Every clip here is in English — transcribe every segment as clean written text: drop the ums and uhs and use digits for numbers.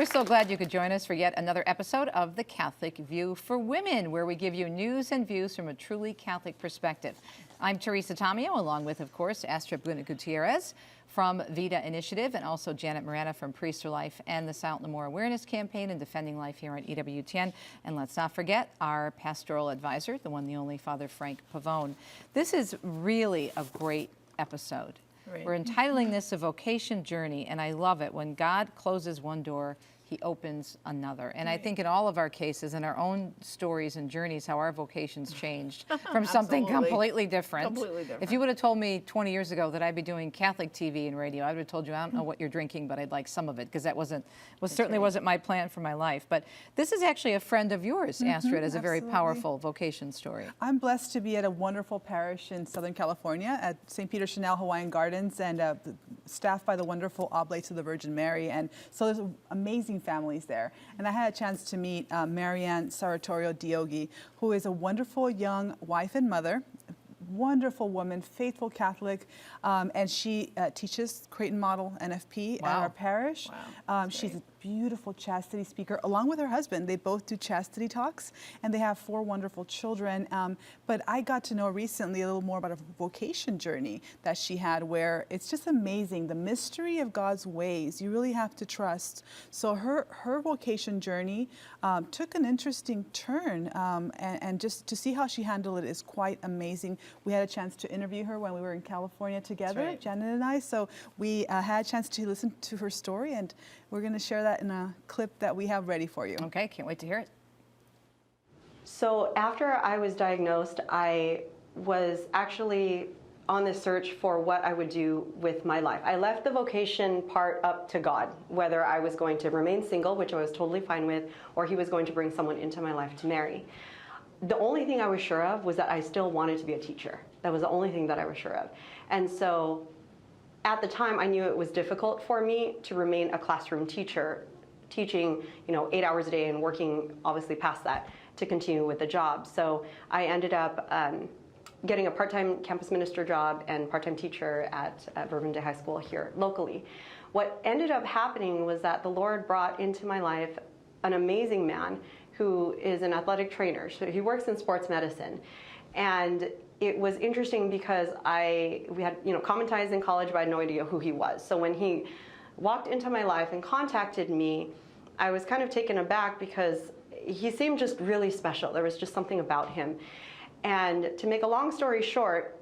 We're so glad you could join us for yet another episode of The Catholic View for Women, where we give you news and views from a truly Catholic perspective. I'm Teresa Tomeo, along with, of course, Astrid Bennett Gutierrez from Vida Initiative, and also Janet Morana from Priests for Life and the Silent No More Awareness Campaign and Defending Life here on EWTN. And let's not forget our pastoral advisor, the one, the only, Father Frank Pavone. This is really a great episode. Right. We're entitling this a vocation journey, and I love it. When God closes one door, he opens another. And I think in all of our cases, in our own stories and journeys, how our vocations changed from something completely different. Completely different. If you would have told me 20 years ago that I'd be doing Catholic TV and radio, I would have told you, I don't know what you're drinking, but I'd like some of it, because that certainly wasn't my plan for my life. But this is actually a friend of yours, Astrid, as a very powerful vocation story. I'm blessed to be at a wonderful parish in Southern California at St. Peter Chanel Hawaiian Gardens, and staffed by the wonderful Oblates of the Virgin Mary. And so there's amazing families there. And I had a chance to meet Marianne Soratorio-Dyogi, who is a wonderful young wife and mother, wonderful woman, faithful Catholic, and she teaches Creighton Model NFP at our parish. Wow. She's a beautiful chastity speaker, along with her husband. They both do chastity talks, and they have 4 wonderful children. But I got to know recently a little more about a vocation journey that she had, where it's just amazing, the mystery of God's ways. You really have to trust. So her vocation journey took an interesting turn, and just to see how she handled it is quite amazing. We had a chance to interview her when we were in California together, Janet and I. So we had a chance to listen to her story, and we're going to share that in a clip that we have ready for you. Okay, can't wait to hear it. So after I was diagnosed, I was actually on the search for what I would do with my life. I left the vocation part up to God, whether I was going to remain single, which I was totally fine with, or he was going to bring someone into my life to marry. The only thing I was sure of was that I still wanted to be a teacher. That was the only thing that I was sure of. And so at the time, I knew it was difficult for me to remain a classroom teacher, teaching 8 hours a day and working obviously past that to continue with the job. So I ended up getting a part-time campus minister job and part-time teacher at Bourbon Day High School here locally. What ended up happening was that the Lord brought into my life an amazing man who is an athletic trainer. So he works in sports medicine. And it was interesting because we had common ties in college, but I had no idea who he was. So when he walked into my life and contacted me, I was kind of taken aback because he seemed just really special. There was just something about him. And to make a long story short,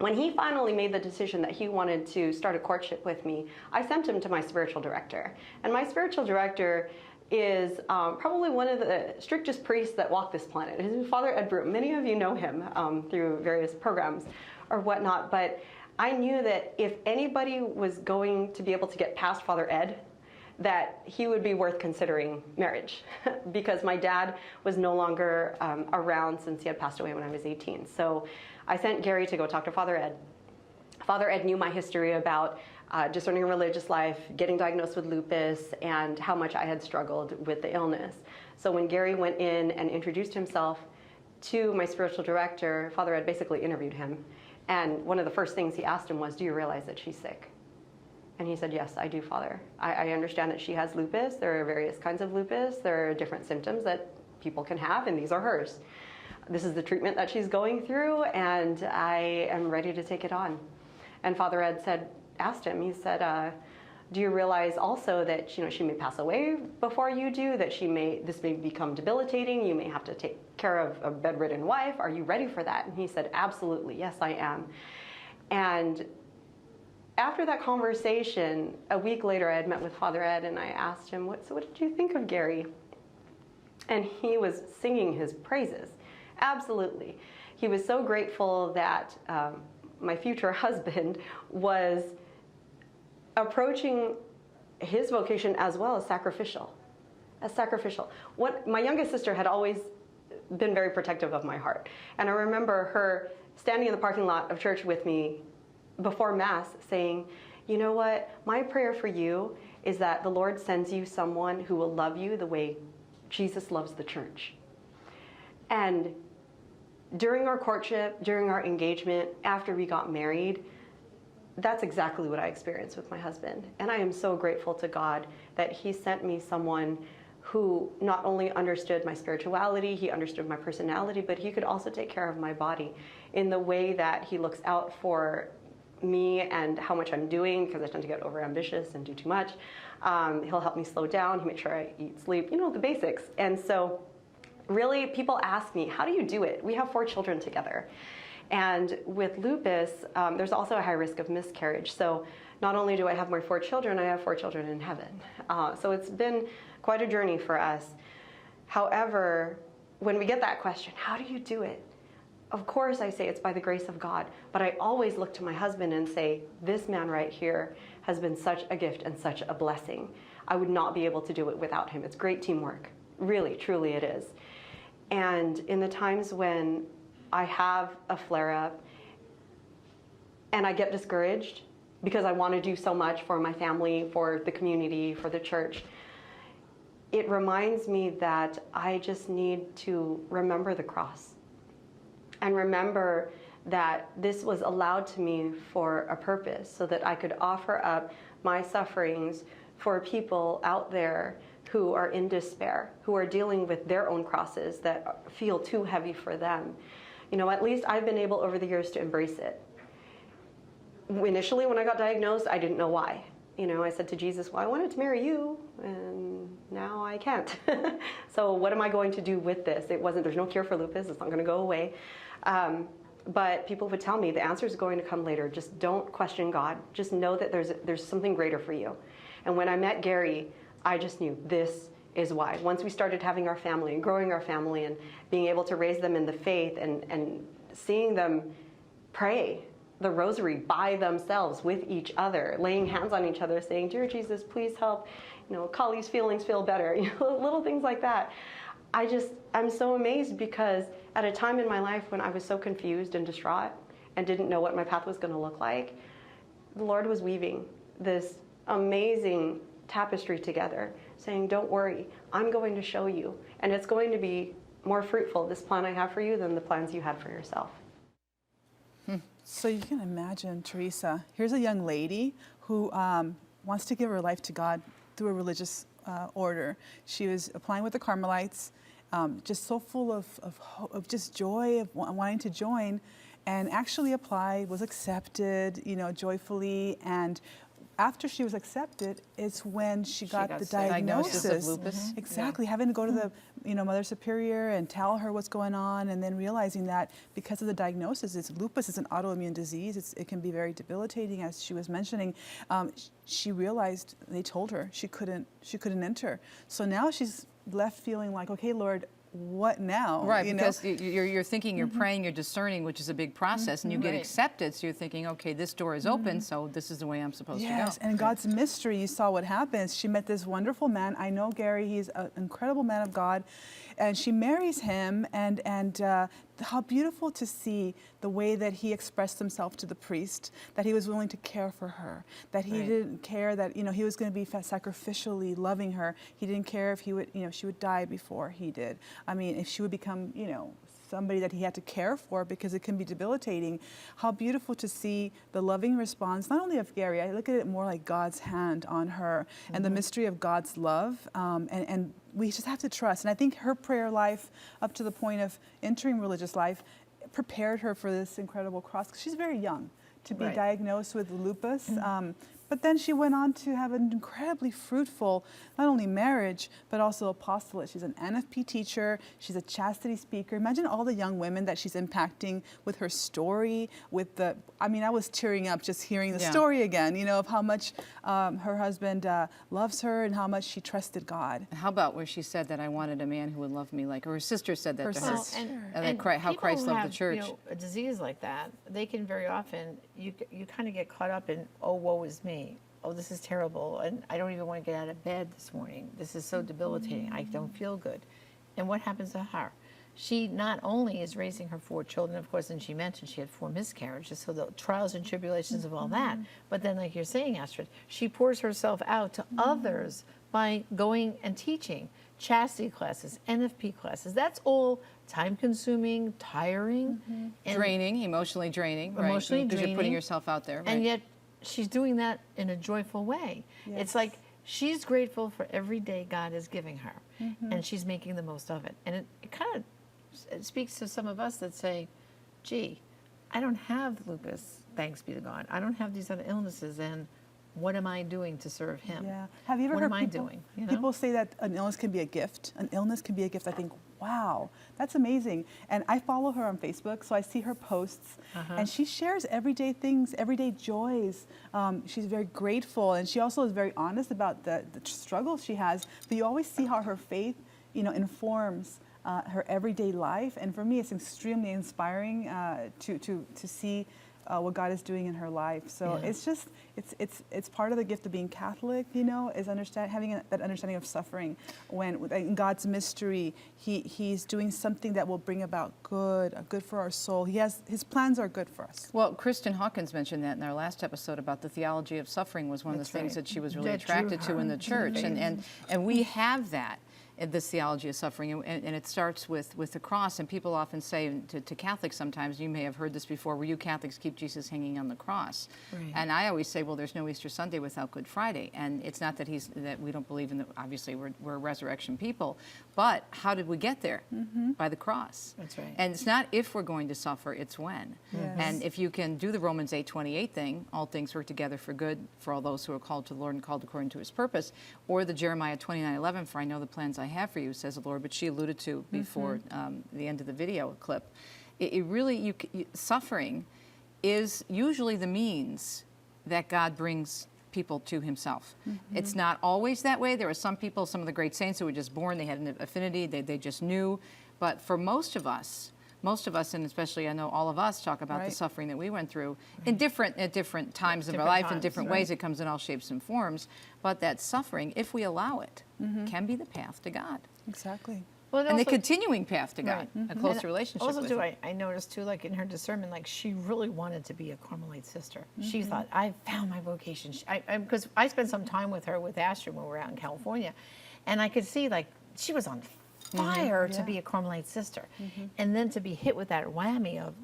when he finally made the decision that he wanted to start a courtship with me, I sent him to my spiritual director. And my spiritual director is probably one of the strictest priests that walk this planet. His name is Father Ed Broom. Many of you know him through various programs or whatnot, but I knew that if anybody was going to be able to get past Father Ed, that he would be worth considering marriage because my dad was no longer around since he had passed away when I was 18. So I sent Gary to go talk to Father Ed. Father Ed knew my history about discerning a religious life, getting diagnosed with lupus, and how much I had struggled with the illness. So when Gary went in and introduced himself to my spiritual director, Father Ed basically interviewed him. And one of the first things he asked him was, "Do you realize that she's sick?" And he said, "Yes, I do, Father. I understand that she has lupus. There are various kinds of lupus. There are different symptoms that people can have, and these are hers. This is the treatment that she's going through, and I am ready to take it on." And Father Ed asked him, he said, "Do you realize also that she may pass away before you do, that this may become debilitating, you may have to take care of a bedridden wife. Are you ready for that?" And he said, "Absolutely, yes, I am." And after that conversation, a week later, I had met with Father Ed, and I asked him, so what did you think of Gary? And he was singing his praises. Absolutely. He was so grateful that my future husband was approaching his vocation as well as sacrificial. My youngest sister had always been very protective of my heart. And I remember her standing in the parking lot of church with me before Mass saying, "You know what? My prayer for you is that the Lord sends you someone who will love you the way Jesus loves the church." And during our courtship, during our engagement, after we got married, that's exactly what I experienced with my husband. And I am so grateful to God that he sent me someone who not only understood my spirituality, he understood my personality, but he could also take care of my body in the way that he looks out for me and how much I'm doing, because I tend to get overambitious and do too much. He'll help me slow down. He'll make sure I eat, sleep, you know, the basics. And so really, people ask me, how do you do it? We have 4 children together. And with lupus, there's also a high risk of miscarriage. So not only do I have my 4 children, I have 4 children in heaven. So it's been quite a journey for us. However, when we get that question, how do you do it? Of course, I say it's by the grace of God, but I always look to my husband and say, this man right here has been such a gift and such a blessing. I would not be able to do it without him. It's great teamwork. Really, truly it is. And in the times when I have a flare-up and I get discouraged because I want to do so much for my family, for the community, for the church, it reminds me that I just need to remember the cross and remember that this was allowed to me for a purpose, so that I could offer up my sufferings for people out there who are in despair, who are dealing with their own crosses that feel too heavy for them. You know, at least I've been able over the years to embrace it. Initially, when I got diagnosed, I didn't know why. You know, I said to Jesus, well, I wanted to marry you, and now I can't. So what am I going to do with this? There's no cure for lupus. It's not going to go away. But people would tell me the answer is going to come later. Just don't question God. Just know that there's something greater for you. And when I met Gary, I just knew this is why. Once we started having our family and growing our family and being able to raise them in the faith and seeing them pray the rosary by themselves with each other, laying hands on each other, saying, dear Jesus, please help, you know, Kali's feelings feel better, you know, little things like that. I'm so amazed, because at a time in my life when I was so confused and distraught and didn't know what my path was going to look like, the Lord was weaving this amazing tapestry together, saying, don't worry, I'm going to show you, and it's going to be more fruitful, this plan I have for you, than the plans you had for yourself. So you can imagine, Teresa, here's a young lady who wants to give her life to God through a religious order. She was applying with the Carmelites, just so full of just joy, of wanting to join, and actually applied, was accepted, you know, joyfully. And after she was accepted, it's when she got the diagnosis of lupus. Exactly, having to go to the Mother Superior and tell her what's going on, and then realizing that because of the diagnosis, lupus is an autoimmune disease. It can be very debilitating, as she was mentioning. She realized, they told her she couldn't enter. So now she's left feeling like, okay, Lord, what now? Right, because you're thinking, you're praying, you're discerning, which is a big process, and you get accepted, so you're thinking, okay, this door is open, so this is the way I'm supposed to go. Yes, and in God's mystery, you saw what happens. She met this wonderful man. I know Gary, he's an incredible man of God, and she marries him, and how beautiful to see the way that he expressed himself to the priest, that he was willing to care for her, that he didn't care that, he was going to be sacrificially loving her. He didn't care if she would die before he did. I mean, if she would become, somebody that he had to care for, because it can be debilitating. How beautiful to see the loving response, not only of Gary, I look at it more like God's hand on her, and the mystery of God's love, and we just have to trust. And I think her prayer life, up to the point of entering religious life, prepared her for this incredible cross, because she's very young to be diagnosed with lupus. But then she went on to have an incredibly fruitful, not only marriage, but also apostolate. She's an NFP teacher. She's a chastity speaker. Imagine all the young women that she's impacting with her story, I was tearing up just hearing the story again, of how much her husband loves her and how much she trusted God. And how about where she said that I wanted a man who would love me like her sister said that to her. And how Christ loved the church. A disease like that, they can very often, you kind of get caught up in, oh, woe is me. Oh, this is terrible, and I don't even want to get out of bed this morning. This is so debilitating. I don't feel good. And what happens to her? She not only is raising her 4 children, of course, and she mentioned she had 4 miscarriages, so the trials and tribulations of all that. But then, like you're saying, Astrid, she pours herself out to others by going and teaching chastity classes, NFP classes. That's all time-consuming, tiring, and draining, emotionally draining, emotionally right? Because draining, you're putting yourself out there, right? And yet she's doing that in a joyful way. Yes. It's like she's grateful for every day God is giving her, and she's making the most of it. And it kind of it speaks to some of us that say, gee, I don't have lupus, thanks be to God. I don't have these other illnesses, and what am I doing to serve him? Yeah. Have you ever what heard am people, I doing? You know? people say that an illness can be a gift? An illness can be a gift. I think, wow, that's amazing. And I follow her on Facebook, so I see her posts, and she shares everyday things, everyday joys. She's very grateful, and she also is very honest about the struggles she has. But you always see how her faith, informs her everyday life. And for me, it's extremely inspiring to see what God is doing in her life. So it's just, it's part of the gift of being Catholic, is having that understanding of suffering. When in God's mystery, He's doing something that will bring about good for our soul. His plans are good for us. Well, Kristen Hawkins mentioned that in our last episode about the theology of suffering was one of the things that she was really attracted to in the church. And we have that. This theology of suffering, and it starts with the cross. And people often say to Catholics sometimes, you may have heard this before, well, you Catholics keep Jesus hanging on the cross. Right. And I always say, well, there's no Easter Sunday without Good Friday. And it's not that that we don't believe in the, obviously we're resurrection people, but how did we get there? By the cross. That's right. And it's not if we're going to suffer, it's when. Yes. And if you can do the Romans 8:28 thing, all things work together for good for all those who are called to the Lord and called according to His purpose, or the Jeremiah 29:11, for I know the plans I have for you, says the Lord, but she alluded to before the end of the video clip. It really, suffering is usually the means that God brings people to Himself. It's not always that way. There are some people, some of the great saints who were just born, they had an affinity, they just knew. But for most of us, and especially I know all of us, talk about the suffering that we went through at different times of our life, in different ways. It comes in all shapes and forms. But that suffering, if we allow it, can be the path to God. Exactly. Well, And the continuing path to God, a closer And relationship also with too, Him. I noticed too, like in her discernment, like she really wanted to be a Carmelite sister. She thought, I found my vocation. Because I spent some time with her, with Astrid, when we were out in California, and I could see like she was on fire to be a Carmelite sister. And then to be hit with that whammy of,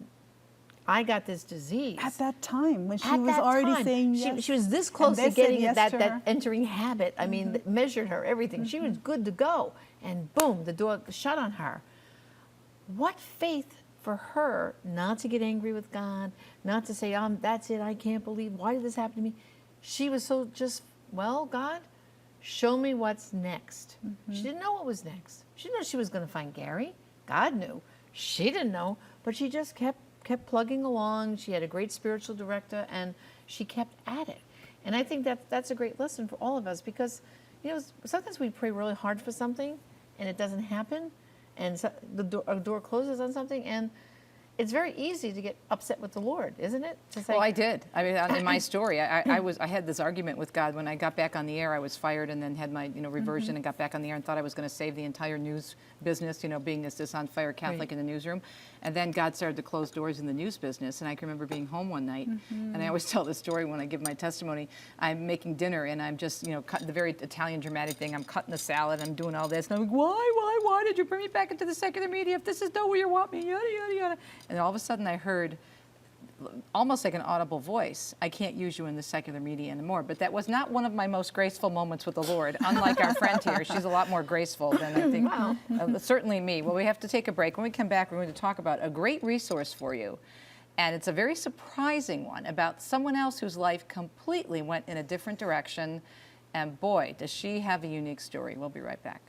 I got this disease. At that time, when she At was that already time, saying yes. she was this close they to said getting yes that to her. that entering habit. I mean, that measured her everything. She was good to go, and boom, the door shut on her. What faith for her not to get angry with God, not to say, that's it, I can't believe, why did this happen to me? She was so just, well, God, show me what's next. She didn't know what was next. She didn't know she was going to find Gary. God knew. She didn't know, but she just kept plugging along. She had a great spiritual director, and she kept at it. And I think that's a great lesson for all of us, because sometimes we pray really hard for something and it doesn't happen, and so a door closes on something, and it's very easy to get upset with the Lord, isn't it? To say, Well, I did. I mean, in my story, I had this argument with God when I got back on the air. I was fired and then had my reversion and got back on the air and thought I was going to save the entire news business, being this on fire Catholic in the newsroom. And then God started to close doors in the news business. And I can remember being home one night, and I always tell this story when I give my testimony. I'm making dinner and I'm just, cutting the very Italian dramatic thing. I'm cutting the salad. I'm doing all this. And I'm like, why did you bring me back into the secular media if this is not where you want me? Yada, yada, yada. And all of a sudden I heard, almost like an audible voice, I can't use you in the secular media anymore. But that was not one of my most graceful moments with the Lord. Unlike our friend here, she's a lot more graceful than I think, certainly me. Well, we have to take a break. When we come back, we're going to talk about a great resource for you. And it's a very surprising one about someone else whose life completely went in a different direction. And boy, does she have a unique story. We'll be right back.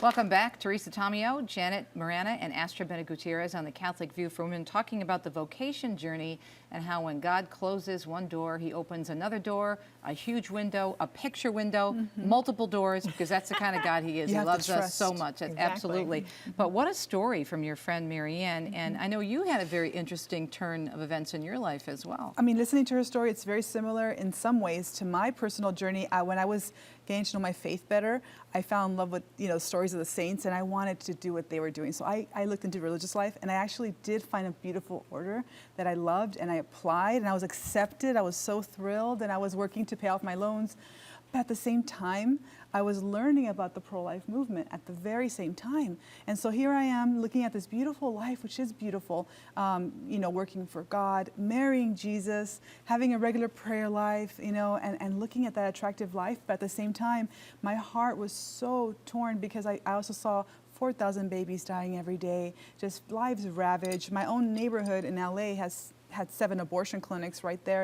Welcome back. Teresa Tomeo, Janet Morana, and Astrid Bennett Gutierrez on the Catholic View for Women, talking about the vocation journey and how when God closes one door, he opens another door, a huge window, a picture window, multiple doors, because that's the kind of God he is. You He have to loves us so trust. much. Exactly. Absolutely. But what a story from your friend Marianne. And I know you had a very interesting turn of events in your life as well. I mean, listening to her story, it's very similar in some ways to my personal journey. When I was getting to know my faith better, I fell in love with, stories of the saints, and I wanted to do what they were doing. So I looked into religious life, and I actually did find a beautiful order that I loved, and I applied, and I was accepted. I was so thrilled, and I was working to pay off my loans. But at the same time, I was learning about the pro-life movement at the very same time. And so here I am looking at this beautiful life, which is beautiful, working for God, marrying Jesus, having a regular prayer life, and looking at that attractive life. But at the same time, my heart was so torn because I also saw 4,000 babies dying every day, just lives ravaged. My own neighborhood in LA has had 7 abortion clinics right there.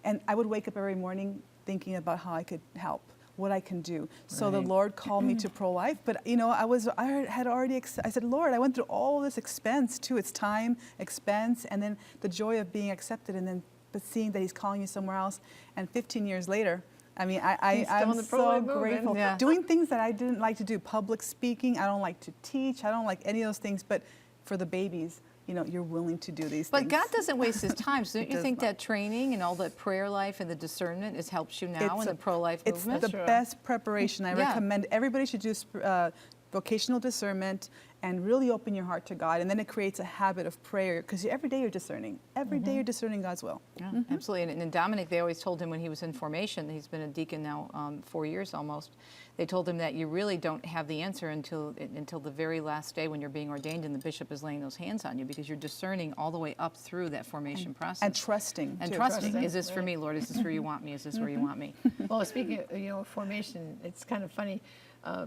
And I would wake up every morning thinking about how I could help, what I can do. So the Lord called me to pro-life, but I said, Lord, I went through all this expense too. It's time, expense, and then the joy of being accepted, but seeing that he's calling you somewhere else. And 15 years later, I mean, I'm so grateful. Yeah. Doing things that I didn't like to do, public speaking, I don't like to teach, I don't like any of those things, but for the babies, you're willing to do these But things. God doesn't waste his time. So don't you does think not. that training and all that prayer life and the discernment has helped you now in the pro-life It's movement? the Sure. best preparation. I Yeah. recommend everybody should do vocational discernment and really open your heart to God. And then it creates a habit of prayer because every day you're discerning. Every day you're discerning God's will. Yeah, absolutely. And Dominic, they always told him when he was in formation, he's been a deacon now 4 years almost, they told him that you really don't have the answer until the very last day when you're being ordained and the bishop is laying those hands on you, because you're discerning all the way up through that formation process. And trusting. And too. trusting. Is this for me, Lord? Is this where you want me? Is this where you want me? Well, speaking of, formation, it's kind of funny.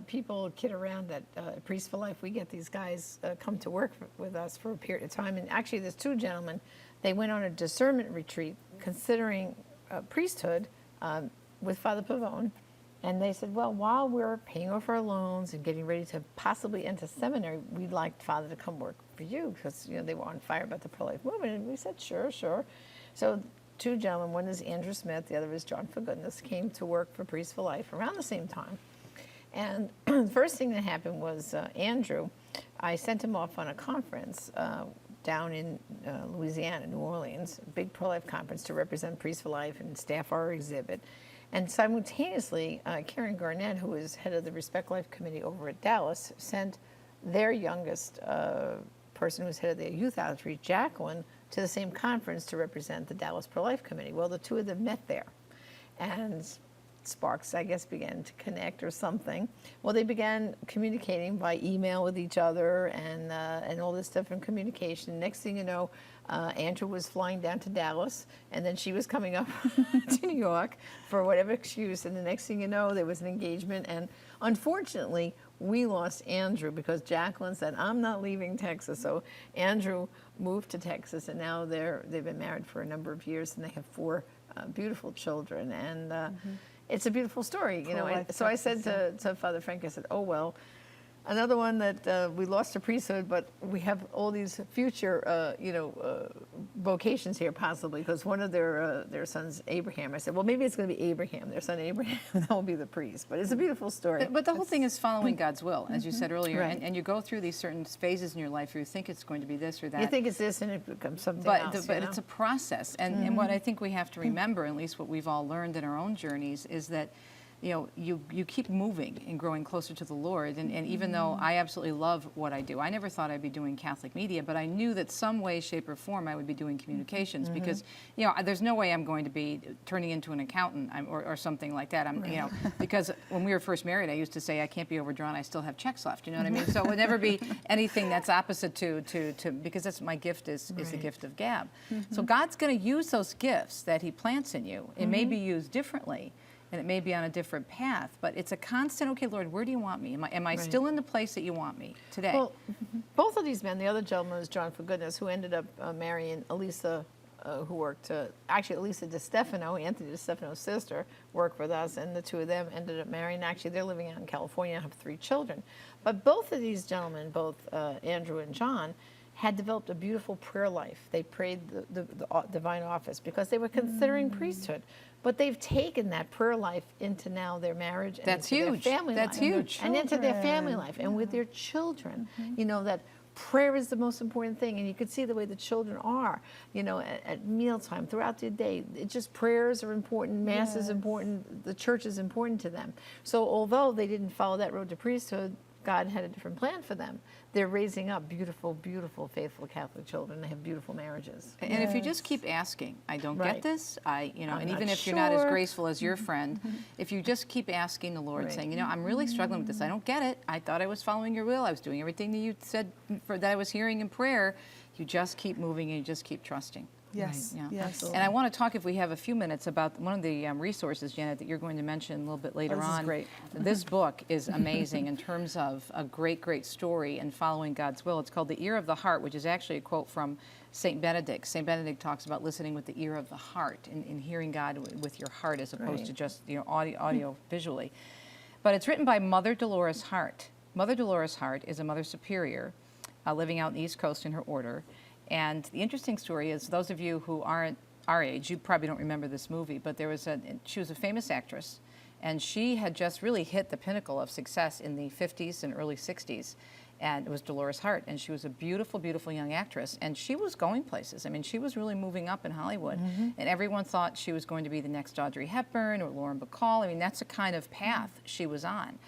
People kid around that Priests for Life, we get these guys come to work with us for a period of time. And actually, there's 2 gentlemen. They went on a discernment retreat considering priesthood with Father Pavone. And they said, well, while we're paying off our loans and getting ready to possibly enter seminary, we'd like Father to come work for you because, they were on fire about the pro-life movement. And we said, sure. So 2 gentlemen, one is Andrew Smith, the other is John For Goodness, came to work for Priests for Life around the same time. And the first thing that happened was Andrew, I sent him off on a conference down in Louisiana, New Orleans, a big pro-life conference to represent Priests for Life and staff our exhibit. And simultaneously, Karen Garnett, who is head of the Respect Life Committee over at Dallas, sent their youngest person who's head of their youth outreach, Jacqueline, to the same conference to represent the Dallas Pro-Life Committee. Well, the 2 of them met there. And sparks, I guess, began to connect or something. Well, they began communicating by email with each other and all this different communication. Next thing you know, Andrew was flying down to Dallas, and then she was coming up to New York for whatever excuse. And the next thing you know, there was an engagement. And unfortunately, we lost Andrew because Jacqueline said, I'm not leaving Texas. So Andrew moved to Texas, and now they've been married for a number of years, and they have 4 beautiful children. And it's a beautiful story, So I said to Father Frank, I said, oh, well, another one that we lost a priesthood, but we have all these future, vocations here possibly, because one of their sons, Abraham, I said, well, maybe it's going to be Abraham, their son Abraham, that will be the priest. But it's a beautiful story. But the whole thing is following God's will, as you said earlier. Right. And you go through these certain phases in your life where you think it's going to be this or that. You think it's this, and it becomes something else. But it's a process. And what I think we have to remember, at least what we've all learned in our own journeys, is that you keep moving and growing closer to the Lord. And even though I absolutely love what I do, I never thought I'd be doing Catholic media, but I knew that some way, shape, or form I would be doing communications because, there's no way I'm going to be turning into an accountant or something like that. Because when we were first married, I used to say, I can't be overdrawn, I still have checks left. You know what I mean? So it would never be anything that's opposite to because that's my gift is the gift of gab. So God's going to use those gifts that he plants in you. It may be used differently, and it may be on a different path, but it's a constant, okay, Lord, where do you want me? Am I still in the place that you want me today? Well, both of these men, the other gentleman was John For Goodness, who ended up marrying Elisa who worked, actually Lisa DiStefano, Anthony DiStefano's sister, worked with us, and the two of them ended up marrying. Actually, they're living out in California and have 3 children. But both of these gentlemen, both Andrew and John, had developed a beautiful prayer life. They prayed the divine office because they were considering priesthood. But they've taken that prayer life into now their marriage and That's into huge. their family That's life. huge. And into their family life and with their children. You know, that prayer is the most important thing. And you can see the way the children are, you know, at mealtime, throughout the day. It just prayers are important, Mass is important, the church is important to them. So although they didn't follow that road to priesthood, God had a different plan for them. They're raising up beautiful, beautiful, faithful Catholic children. They have beautiful marriages. And if you just keep asking, I don't get Right. this, you know, I'm and not even if you're not as sure. graceful as your friend, if you just keep asking the Lord, Right. saying, you know, I'm really struggling with this. I don't get it. I thought I was following your will. I was doing everything that you said that I was hearing in prayer. You just keep moving and you just keep trusting. Yes, Yeah. yes. Absolutely. And I want to talk, if we have a few minutes, about one of the resources, Janet, that you're going to mention a little bit later this is on. great. This book is amazing in terms of a great, great story and following God's will. It's called The Ear of the Heart, which is actually a quote from St. Benedict. St. Benedict talks about listening with the ear of the heart and hearing God with your heart as opposed Right. to just, you know, audio visually. But it's written by Mother Dolores Hart. Mother Dolores Hart is a Mother Superior living out in the East Coast in her order. And the interesting story is, those of you who aren't our age, you probably don't remember this movie, but she was a famous actress, and she had just really hit the pinnacle of success in the 50s and early 60s. And it was Dolores Hart, and she was a beautiful, beautiful young actress, and she was going places. I mean, she was really moving up in Hollywood, and everyone thought she was going to be the next Audrey Hepburn or Lauren Bacall. I mean, that's the kind of path she was on.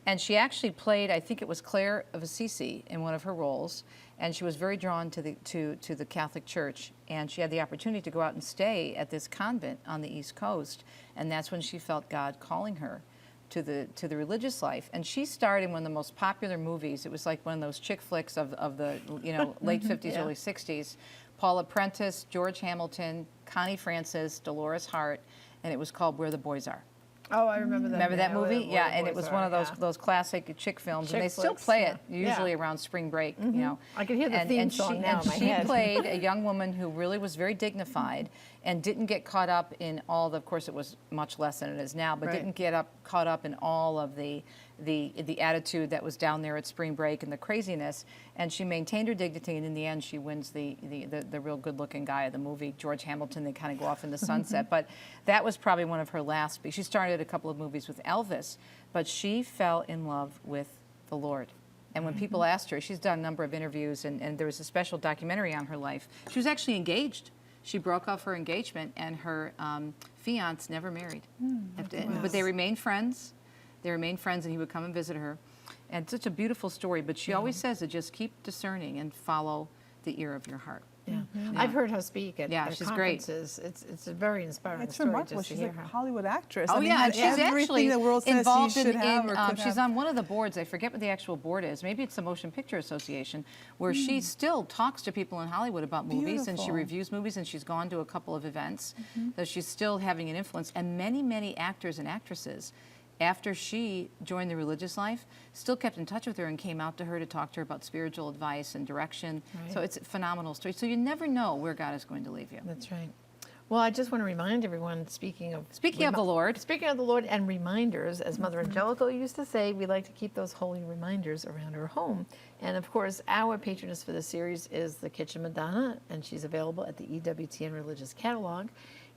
And she actually played, I think it was Claire of Assisi in one of her roles, and she was very drawn to the Catholic Church, and she had the opportunity to go out and stay at this convent on the East Coast, and that's when she felt God calling her to the religious life. And she starred in one of the most popular movies. It was like one of those chick flicks of the late 50s, Yeah. early 60s. Paula Prentice, George Hamilton, Connie Francis, Dolores Hart, and it was called Where the Boys Are. Oh, I remember that. Remember that Where movie? the Yeah, and it boys was one are, of those yeah. those classic chick films, and Chick they still flicks, play yeah. it usually Yeah. around spring break. You know, I can hear the theme song now in my she head. played a young woman who really was very dignified and didn't get caught up in all the. Of course, it was much less than it is now, but Right. didn't get caught up in all of the attitude that was down there at spring break and the craziness. And she maintained her dignity, and in the end, she wins the real good-looking guy of the movie, George Hamilton. They kind of go off in the sunset, but that was probably one of her last. She started a couple of movies with Elvis, but she fell in love with the Lord. And when people asked her, she's done a number of interviews, and there was a special documentary on her life. She was actually engaged. She broke off her engagement, and her fiance never married. But they remained friends. They remained friends, and he would come and visit her. And it's such a beautiful story, but she always says to just keep discerning and follow the ear of your heart. Yeah. I've heard her speak at, Yeah, at she's great. conferences. It's a very inspiring It's story remarkable. just to She's hear like a her. Hollywood actress. Oh, I mean, yeah, had and she's everything actually the world says involved you should in, have or could she's have. on one of the boards. I forget what the actual board is. Maybe it's the Motion Picture Association, where she still talks to people in Hollywood about movies, and she Beautiful. reviews movies, and she's gone to a couple of events. So she's still having an influence. And many, many actors and actresses, after she joined the religious life, still kept in touch with her and came out to her to talk to her about spiritual advice and direction. Right. So it's a phenomenal story. So you never know where God is going to leave you. That's right. Well, I just want to remind everyone, speaking of the Lord. Speaking of the Lord and reminders, as Mother Angelica used to say, we like to keep those holy reminders around our home. And of course, our patroness for the series is the Kitchen Madonna, and she's available at the EWTN Religious Catalog.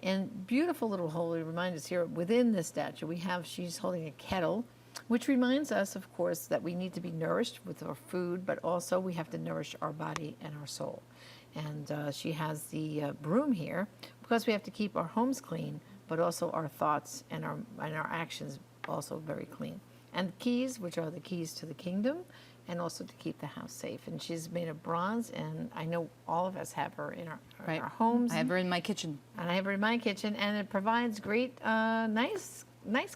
And beautiful little holy reminders here within this statue. She's holding a kettle, which reminds us, of course, that we need to be nourished with our food, but also we have to nourish our body and our soul. And she has the broom here because we have to keep our homes clean, but also our thoughts and our actions also very clean. And keys, which are the keys to the kingdom, and also to keep the house safe. And she's made of bronze, and I know all of us have her in our homes. I have her in my kitchen. And I have her in my kitchen, and it provides great, nice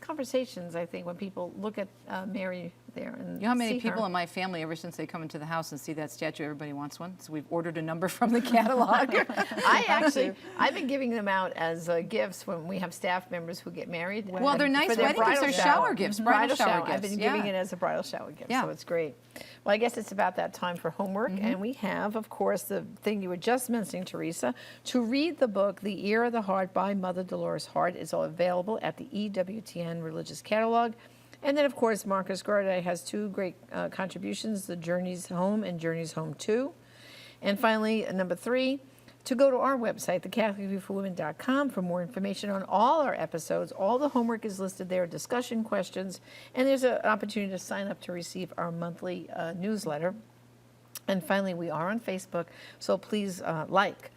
conversations, I think, when people look at Mary there and You know how many see people her. in my family, ever since they come into the house and see that statue, everybody wants one. So we've ordered a number from the catalog. I've been giving them out as gifts when we have staff members who get married. Well, they're nice For their wedding gifts. They're bridal shower gifts, bridal shower gifts. I've been giving it as a bridal shower gift, Yeah. so it's great. Well, I guess it's about that time for homework, and we have, of course, the thing you were just mentioning, Teresa, to read the book, The Ear of the Heart by Mother Dolores Hart. Is all available at the EWTN Religious Catalog. And then, of course, Marcus Garday has two great contributions, The Journeys Home and Journeys Home 2. And finally, number 3, to go to our website, thecatholicviewforwomen.com, for more information on all our episodes. All the homework is listed there, discussion questions, and there's an opportunity to sign up to receive our monthly newsletter. And finally, we are on Facebook, so please like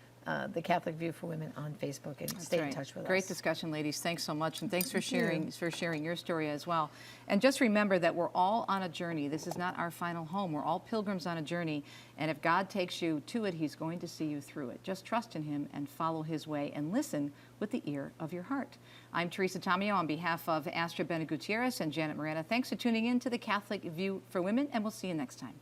The Catholic View for Women on Facebook and stay in touch with us. Great discussion, ladies. Thanks so much, and thanks for sharing your story as well. And just remember that we're all on a journey. This is not our final home. We're all pilgrims on a journey, and if God takes you to it, He's going to see you through it. Just trust in Him and follow His way and listen with the ear of your heart. I'm Teresa Tomeo on behalf of Astrid Bennett Gutierrez and Janet Morana. Thanks for tuning in to The Catholic View for Women, and we'll see you next time.